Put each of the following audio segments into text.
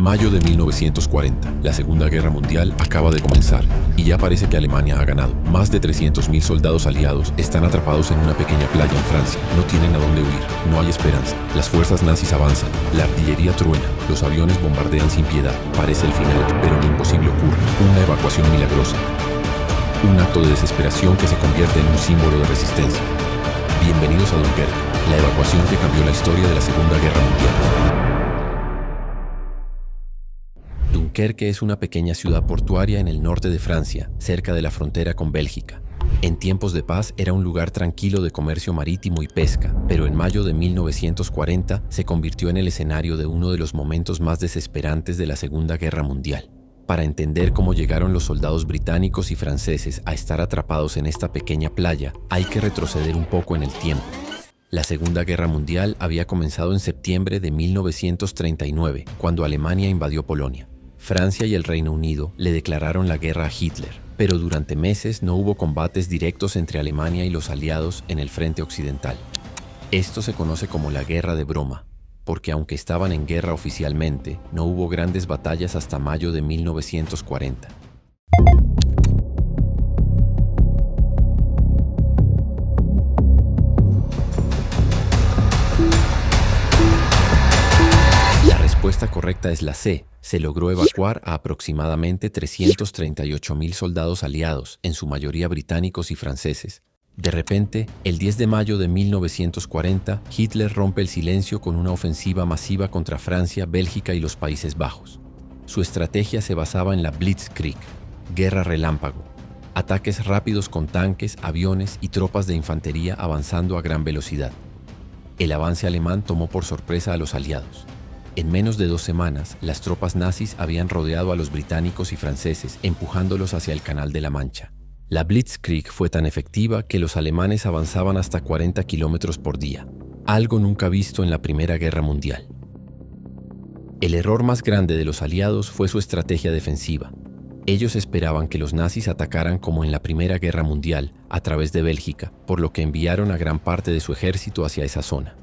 Mayo de 1940. La Segunda Guerra Mundial acaba de comenzar y ya parece que Alemania ha ganado. Más de 300.000 soldados aliados están atrapados en una pequeña playa en Francia. No tienen a dónde huir, no hay esperanza. Las fuerzas nazis avanzan, la artillería truena, los aviones bombardean sin piedad. Parece el final, pero lo imposible ocurre. Una evacuación milagrosa. Un acto de desesperación que se convierte en un símbolo de resistencia. Bienvenidos a Dunkerque, la evacuación que cambió la historia de la Segunda Guerra Mundial. Dunkerque es una pequeña ciudad portuaria en el norte de Francia, cerca de la frontera con Bélgica. En tiempos de paz era un lugar tranquilo de comercio marítimo y pesca, pero en mayo de 1940 se convirtió en el escenario de uno de los momentos más desesperantes de la Segunda Guerra Mundial. Para entender cómo llegaron los soldados británicos y franceses a estar atrapados en esta pequeña playa, hay que retroceder un poco en el tiempo. La Segunda Guerra Mundial había comenzado en septiembre de 1939, cuando Alemania invadió Polonia. Francia y el Reino Unido le declararon la guerra a Hitler, pero durante meses no hubo combates directos entre Alemania y los aliados en el frente occidental. Esto se conoce como la Guerra de Broma, porque aunque estaban en guerra oficialmente, no hubo grandes batallas hasta mayo de 1940. La respuesta correcta es la C. Se logró evacuar a aproximadamente 338.000 soldados aliados, en su mayoría británicos y franceses. De repente, el 10 de mayo de 1940, Hitler rompe el silencio con una ofensiva masiva contra Francia, Bélgica y los Países Bajos. Su estrategia se basaba en la Blitzkrieg, guerra relámpago, ataques rápidos con tanques, aviones y tropas de infantería avanzando a gran velocidad. El avance alemán tomó por sorpresa a los aliados. En menos de 2 semanas, las tropas nazis habían rodeado a los británicos y franceses, empujándolos hacia el Canal de la Mancha. La Blitzkrieg fue tan efectiva que los alemanes avanzaban hasta 40 kilómetros por día, algo nunca visto en la Primera Guerra Mundial. El error más grande de los aliados fue su estrategia defensiva. Ellos esperaban que los nazis atacaran como en la Primera Guerra Mundial, a través de Bélgica, por lo que enviaron a gran parte de su ejército hacia esa zona.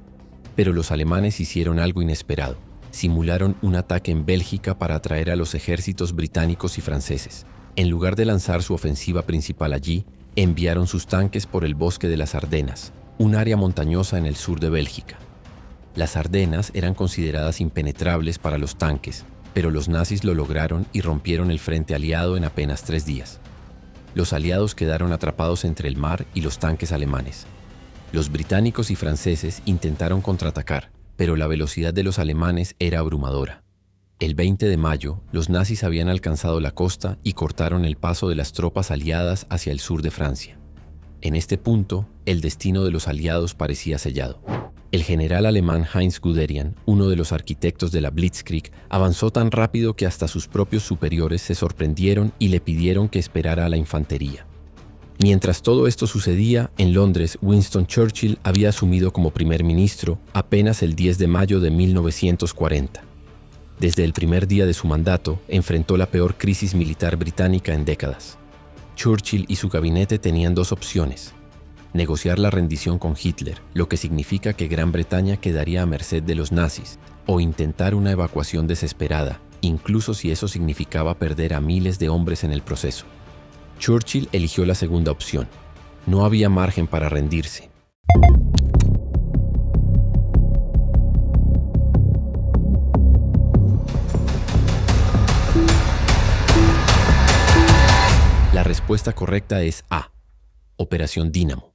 Pero los alemanes hicieron algo inesperado. Simularon un ataque en Bélgica para atraer a los ejércitos británicos y franceses. En lugar de lanzar su ofensiva principal allí, enviaron sus tanques por el bosque de las Ardenas, un área montañosa en el sur de Bélgica. Las Ardenas eran consideradas impenetrables para los tanques, pero los nazis lo lograron y rompieron el frente aliado en apenas 3 días. Los aliados quedaron atrapados entre el mar y los tanques alemanes. Los británicos y franceses intentaron contraatacar, pero la velocidad de los alemanes era abrumadora. El 20 de mayo, los nazis habían alcanzado la costa y cortaron el paso de las tropas aliadas hacia el sur de Francia. En este punto, el destino de los aliados parecía sellado. El general alemán Heinz Guderian, uno de los arquitectos de la Blitzkrieg, avanzó tan rápido que hasta sus propios superiores se sorprendieron y le pidieron que esperara a la infantería. Mientras todo esto sucedía, en Londres, Winston Churchill había asumido como primer ministro apenas el 10 de mayo de 1940. Desde el primer día de su mandato, enfrentó la peor crisis militar británica en décadas. Churchill y su gabinete tenían 2 opciones: negociar la rendición con Hitler, lo que significa que Gran Bretaña quedaría a merced de los nazis, o intentar una evacuación desesperada, incluso si eso significaba perder a miles de hombres en el proceso. Churchill eligió la segunda opción. No había margen para rendirse. La respuesta correcta es A. Operación Dínamo.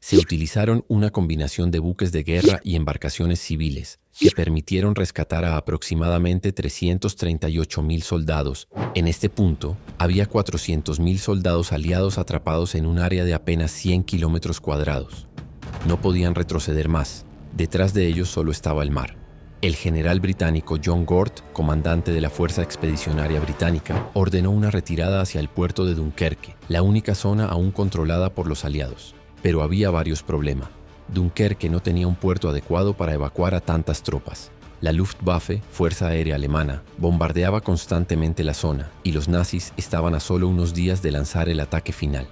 Se utilizaron una combinación de buques de guerra y embarcaciones civiles que permitieron rescatar a aproximadamente 338.000 soldados. En este punto, había 400.000 soldados aliados atrapados en un área de apenas 100 kilómetros cuadrados. No podían retroceder más. Detrás de ellos solo estaba el mar. El general británico John Gort, comandante de la Fuerza Expedicionaria Británica, ordenó una retirada hacia el puerto de Dunkerque, la única zona aún controlada por los aliados. Pero había varios problemas. Dunkerque no tenía un puerto adecuado para evacuar a tantas tropas. La Luftwaffe, Fuerza Aérea Alemana, bombardeaba constantemente la zona y los nazis estaban a solo unos días de lanzar el ataque final.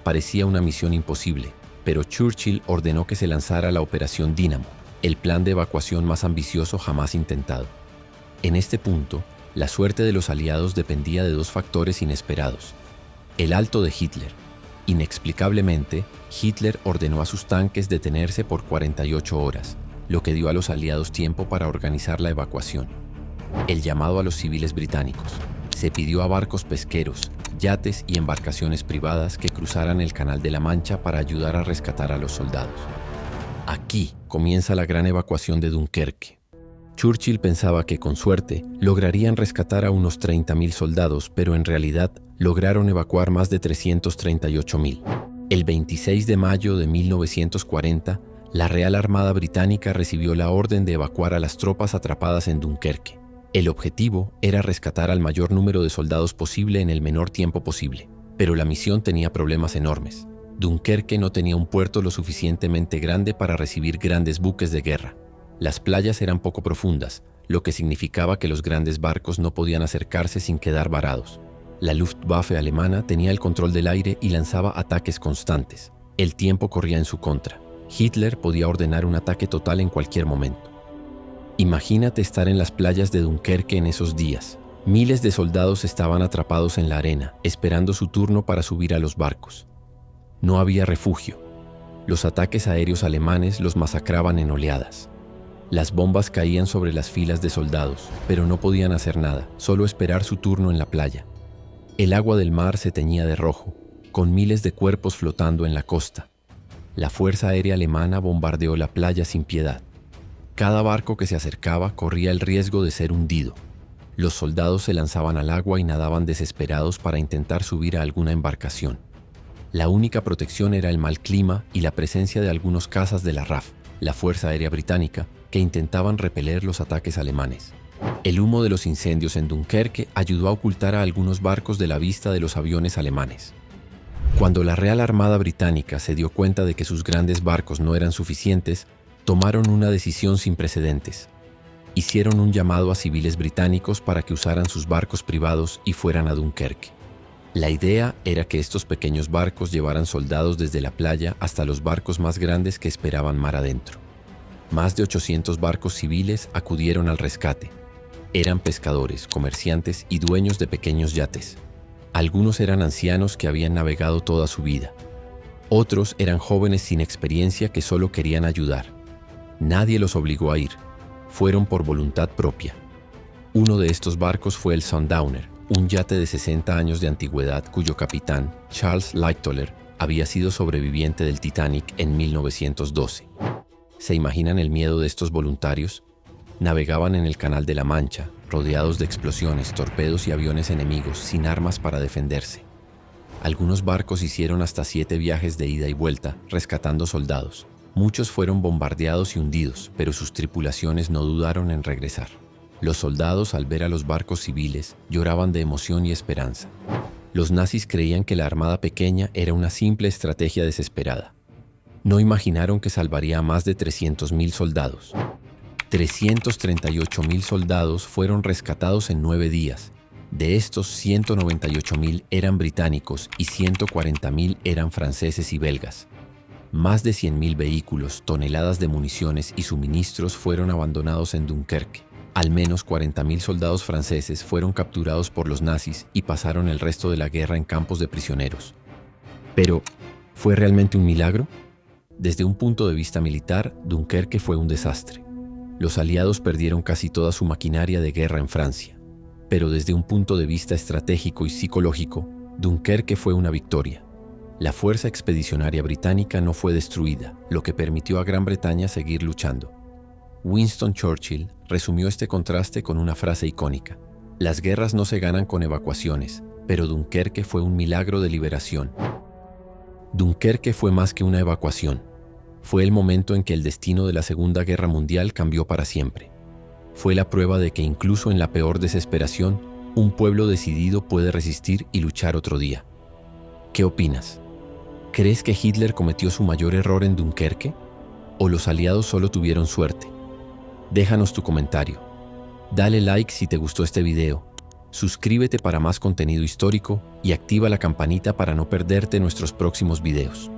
Parecía una misión imposible, pero Churchill ordenó que se lanzara la Operación Dínamo, el plan de evacuación más ambicioso jamás intentado. En este punto, la suerte de los aliados dependía de dos factores inesperados. El alto de Hitler. Inexplicablemente, Hitler ordenó a sus tanques detenerse por 48 horas, lo que dio a los aliados tiempo para organizar la evacuación. El llamado a los civiles británicos. Se pidió a barcos pesqueros, yates y embarcaciones privadas que cruzaran el Canal de la Mancha para ayudar a rescatar a los soldados. Aquí comienza la gran evacuación de Dunkerque. Churchill pensaba que, con suerte, lograrían rescatar a unos 30.000 soldados, pero en realidad lograron evacuar más de 338.000. El 26 de mayo de 1940, la Real Armada Británica recibió la orden de evacuar a las tropas atrapadas en Dunkerque. El objetivo era rescatar al mayor número de soldados posible en el menor tiempo posible, pero la misión tenía problemas enormes. Dunkerque no tenía un puerto lo suficientemente grande para recibir grandes buques de guerra. Las playas eran poco profundas, lo que significaba que los grandes barcos no podían acercarse sin quedar varados. La Luftwaffe alemana tenía el control del aire y lanzaba ataques constantes. El tiempo corría en su contra. Hitler podía ordenar un ataque total en cualquier momento. Imagínate estar en las playas de Dunkerque en esos días. Miles de soldados estaban atrapados en la arena, esperando su turno para subir a los barcos. No había refugio. Los ataques aéreos alemanes los masacraban en oleadas. Las bombas caían sobre las filas de soldados, pero no podían hacer nada, solo esperar su turno en la playa. El agua del mar se teñía de rojo, con miles de cuerpos flotando en la costa. La Fuerza Aérea Alemana bombardeó la playa sin piedad. Cada barco que se acercaba corría el riesgo de ser hundido. Los soldados se lanzaban al agua y nadaban desesperados para intentar subir a alguna embarcación. La única protección era el mal clima y la presencia de algunos cazas de la RAF, la Fuerza Aérea Británica, que intentaban repeler los ataques alemanes. El humo de los incendios en Dunkerque ayudó a ocultar a algunos barcos de la vista de los aviones alemanes. Cuando la Real Armada Británica se dio cuenta de que sus grandes barcos no eran suficientes, tomaron una decisión sin precedentes. Hicieron un llamado a civiles británicos para que usaran sus barcos privados y fueran a Dunkerque. La idea era que estos pequeños barcos llevaran soldados desde la playa hasta los barcos más grandes que esperaban mar adentro. Más de 800 barcos civiles acudieron al rescate. Eran pescadores, comerciantes y dueños de pequeños yates. Algunos eran ancianos que habían navegado toda su vida. Otros eran jóvenes sin experiencia que solo querían ayudar. Nadie los obligó a ir. Fueron por voluntad propia. Uno de estos barcos fue el Sundowner, un yate de 60 años de antigüedad cuyo capitán, Charles Lightoller, había sido sobreviviente del Titanic en 1912. ¿Se imaginan el miedo de estos voluntarios? Navegaban en el Canal de la Mancha, rodeados de explosiones, torpedos y aviones enemigos, sin armas para defenderse. Algunos barcos hicieron hasta 7 viajes de ida y vuelta, rescatando soldados. Muchos fueron bombardeados y hundidos, pero sus tripulaciones no dudaron en regresar. Los soldados, al ver a los barcos civiles, lloraban de emoción y esperanza. Los nazis creían que la armada pequeña era una simple estrategia desesperada. No imaginaron que salvaría a más de 300.000 soldados. 338.000 soldados fueron rescatados en 9 días. De estos, 198.000 eran británicos y 140.000 eran franceses y belgas. Más de 100.000 vehículos, toneladas de municiones y suministros fueron abandonados en Dunkerque. Al menos 40.000 soldados franceses fueron capturados por los nazis y pasaron el resto de la guerra en campos de prisioneros. Pero, ¿fue realmente un milagro? Desde un punto de vista militar, Dunkerque fue un desastre. Los aliados perdieron casi toda su maquinaria de guerra en Francia. Pero desde un punto de vista estratégico y psicológico, Dunkerque fue una victoria. La fuerza expedicionaria británica no fue destruida, lo que permitió a Gran Bretaña seguir luchando. Winston Churchill resumió este contraste con una frase icónica: "Las guerras no se ganan con evacuaciones, pero Dunkerque fue un milagro de liberación". Dunkerque fue más que una evacuación. Fue el momento en que el destino de la Segunda Guerra Mundial cambió para siempre. Fue la prueba de que incluso en la peor desesperación, un pueblo decidido puede resistir y luchar otro día. ¿Qué opinas? ¿Crees que Hitler cometió su mayor error en Dunkerque? ¿O los aliados solo tuvieron suerte? Déjanos tu comentario. Dale like si te gustó este video. Suscríbete para más contenido histórico y activa la campanita para no perderte nuestros próximos videos.